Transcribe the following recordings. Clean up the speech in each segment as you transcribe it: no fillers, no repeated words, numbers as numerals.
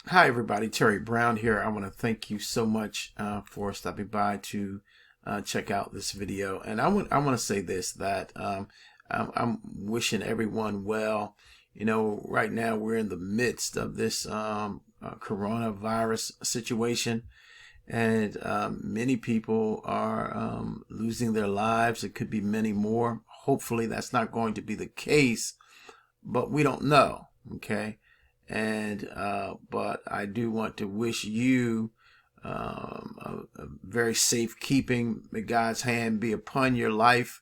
Hi everybody, Terry Brown here. I want to thank you so much for stopping by to check out this video. And I want to say this, that I'm wishing everyone well. You know, right now we're in the midst of this coronavirus situation, and many people are losing their lives. It could be many more. Hopefully that's not going to be the case, but we don't know. Okay. And but I do want to wish you a very safe keeping. May God's hand be upon your life,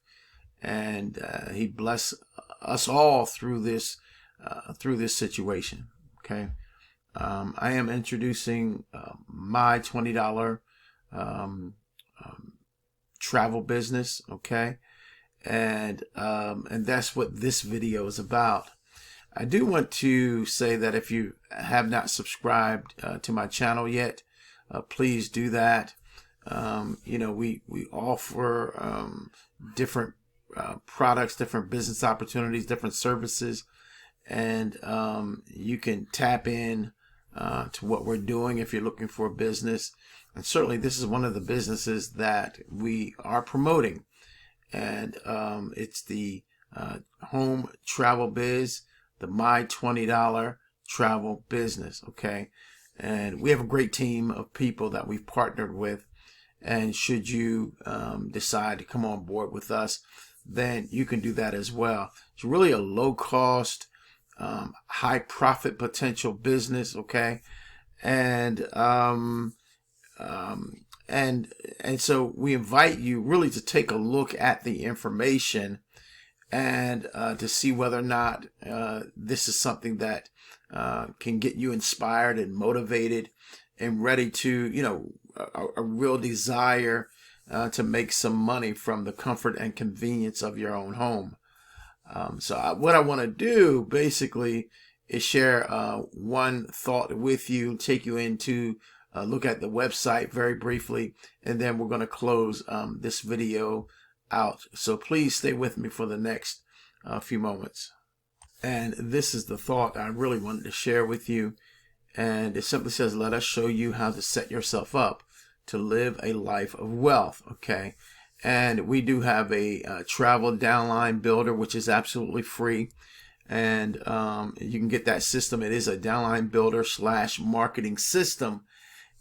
and He bless us all through this situation. Okay, I am introducing my $20 travel business. Okay, and that's what this video is about. I do want to say that if you have not subscribed to my channel yet, please do that. You know, we offer different products, different business opportunities, different services, and you can tap in to what we're doing if you're looking for a business. And certainly this is one of the businesses that we are promoting, and it's the home travel biz, the My $20 travel business. Okay, and we have a great team of people that we've partnered with, and should you decide to come on board with us, then you can do that as well. It's really a low cost, high profit potential business. Okay, and so we invite you really to take a look at the information and to see whether or not this is something that can get you inspired and motivated and ready to, you know, a real desire to make some money from the comfort and convenience of your own home. What I want to do basically is share one thought with you, take you into look at the website very briefly, and then we're going to close this video out. So please stay with me for the next few moments. And this is the thought I really wanted to share with you. And it simply says, let us show you how to set yourself up to live a life of wealth. Okay. And we do have a travel downline builder, which is absolutely free. And you can get that system. It is a downline builder / marketing system,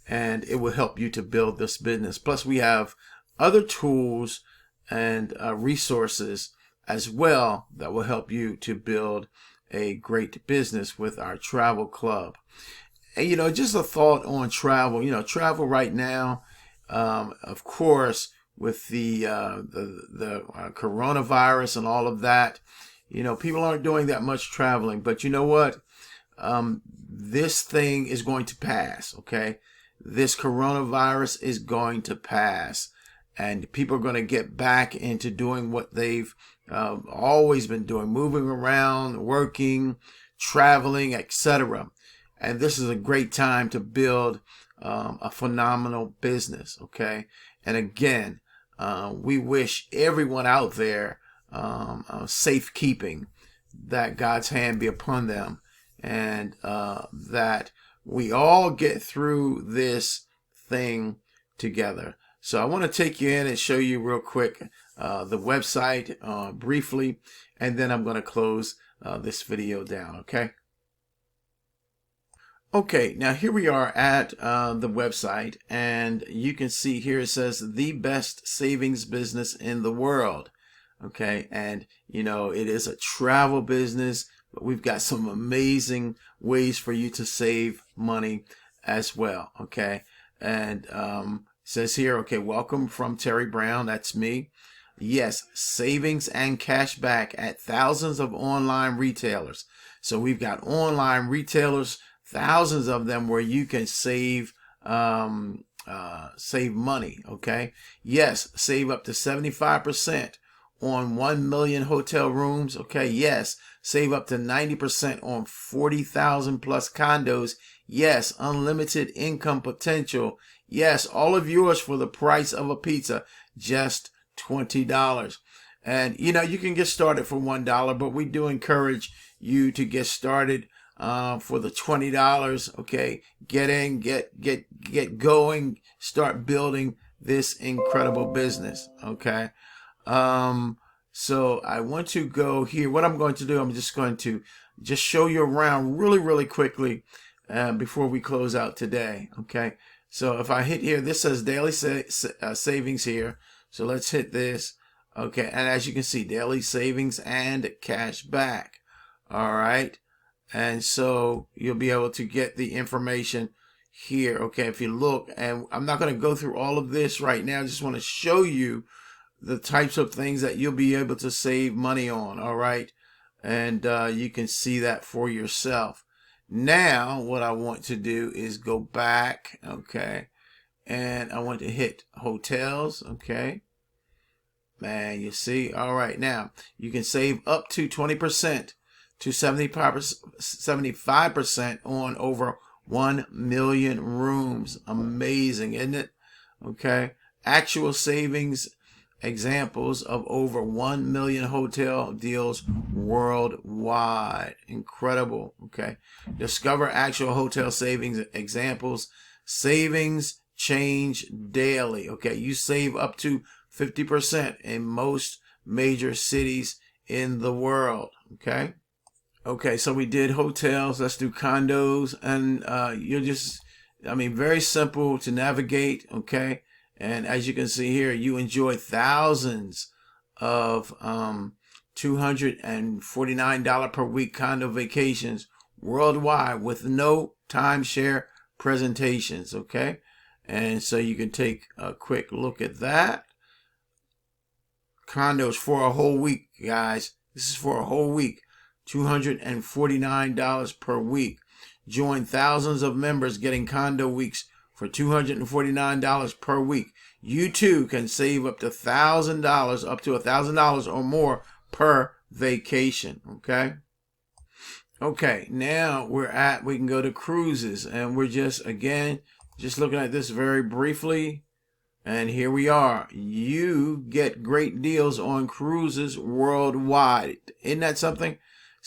and it will help you to build this business. Plus we have other tools and resources as well that will help you to build a great business with our travel club. And, you know, just a thought on travel. You know, travel right now, of course, with the coronavirus and all of that, you know, people aren't doing that much traveling. But you know what? This thing is going to pass. Okay, this coronavirus is going to pass. And people are going to get back into doing what they've always been doing, moving around, working, traveling, etc. And this is a great time to build a phenomenal business. Okay. And again, we wish everyone out there safekeeping, that God's hand be upon them, and that we all get through this thing together. So I want to take you in and show you real quick the website briefly, and then I'm going to close this video down. Okay. Okay, now here we are at the website, and you can see here it says the best savings business in the world. Okay, and you know, it is a travel business, but we've got some amazing ways for you to save money as well. Okay, and says here, okay, welcome from Terry Brown. That's me. Yes, savings and cash back at thousands of online retailers. So we've got online retailers, thousands of them, where you can save money. Okay. Yes, save up to 75% on 1 million hotel rooms. Okay. Yes, save up to 90% on 40,000 plus condos. Yes, unlimited income potential. Yes, all of yours for the price of a pizza, just $20. And you know, you can get started for $1, but we do encourage you to get started for the $20. Okay, get in, get going, start building this incredible business. Okay, so I want to go here. What I'm going to do, I'm just going to show you around really quickly before we close out today. Okay, so if I hit here, this says daily savings here. So let's hit this. Okay, and as you can see, daily savings and cash back. All right, and so you'll be able to get the information here. Okay, if you look, and I'm not going to go through all of this right now. I just want to show you the types of things that you'll be able to save money on. All right, and you can see that for yourself. Now what I want to do is go back. Okay, and I want to hit hotels. Okay, and you see, all right, now you can save up to 20% to 75% on over 1 million rooms. Amazing, isn't it? Okay, actual savings examples of over 1 million hotel deals worldwide. Incredible. Okay, discover actual hotel savings examples. Savings change daily. Okay, you save up to 50% in most major cities in the world. Okay, so we did hotels. Let's do condos, and you're just, I mean, very simple to navigate. Okay, and as you can see here, you enjoy thousands of $249 per week condo vacations worldwide with no timeshare presentations. Okay, and so you can take a quick look at that. Condos for a whole week, guys. This is for a whole week. $249 per week. Join thousands of members getting condo weeks for $249 per week. You too can save up to $1,000 or more per vacation. Okay, now we can go to cruises, and we're just looking at this very briefly. And here we are. You get great deals on cruises worldwide. Isn't that something?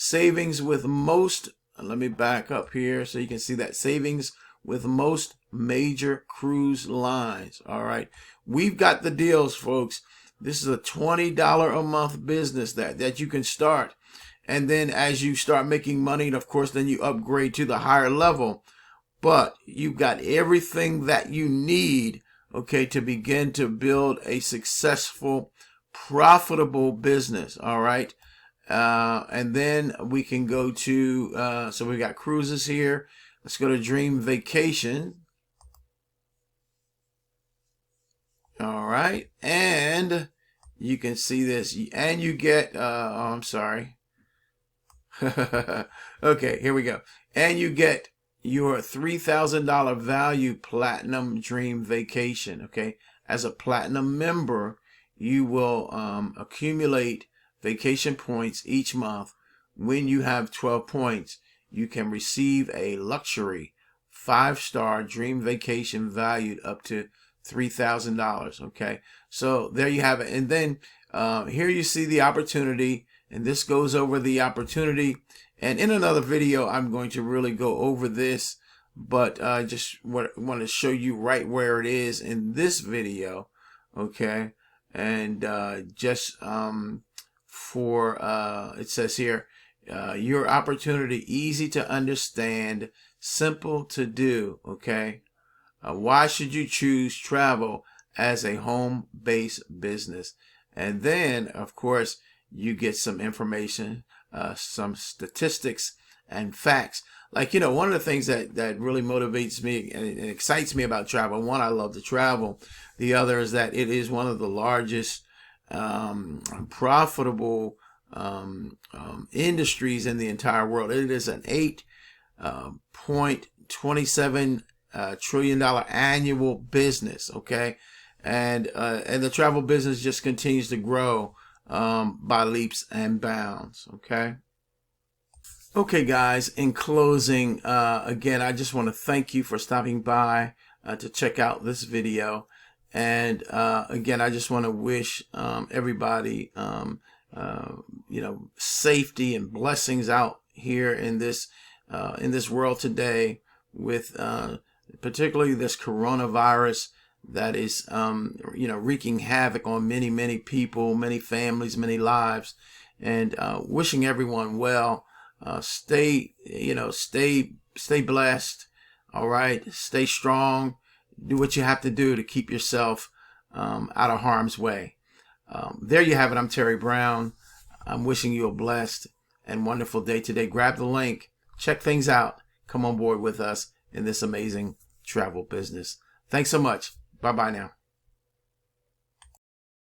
Savings with most, let me back up here so you can see that, savings with most major cruise lines. All right, we've got the deals, folks. This is a $20 a month business that you can start, and then as you start making money, and of course then you upgrade to the higher level. But you've got everything that you need, okay, to begin to build a successful, profitable business. All right, and then we can go to so we got cruises here. Let's go to Dream Vacation. All right, and you can see this, and you get oh, I'm sorry. Okay, here we go. And you get your $3,000 value Platinum Dream Vacation. Okay, as a Platinum member, you will accumulate vacation points each month. When you have 12 points, you can receive a luxury 5-star dream vacation valued up to $3,000. Okay, so there you have it. And then here you see the opportunity, and this goes over the opportunity. And in another video, I'm going to really go over this, but I just want to show you right where it is in this video. Okay, and just it says here, your opportunity, easy to understand, simple to do. Okay, why should you choose travel as a home-based business? And then, of course, you get some information, some statistics and facts. Like, you know, one of the things that really motivates me and excites me about travel, one, I love to travel. The other is that it is one of the largest profitable industries in the entire world. It is an $8.27 trillion annual business. Okay, and the travel business just continues to grow by leaps and bounds. Okay, guys, in closing, again, I just want to thank you for stopping by to check out this video. And again, I just want to wish everybody you know, safety and blessings out here in this in this world today with particularly this coronavirus that is, wreaking havoc on many, many people, many families, many lives, and wishing everyone well. Stay blessed. All right. Stay strong. Do what you have to do to keep yourself out of harm's way. There you have it. I'm Terry Brown. I'm wishing you a blessed and wonderful day today. Grab the link. Check things out. Come on board with us in this amazing travel business. Thanks so much. Bye-bye now.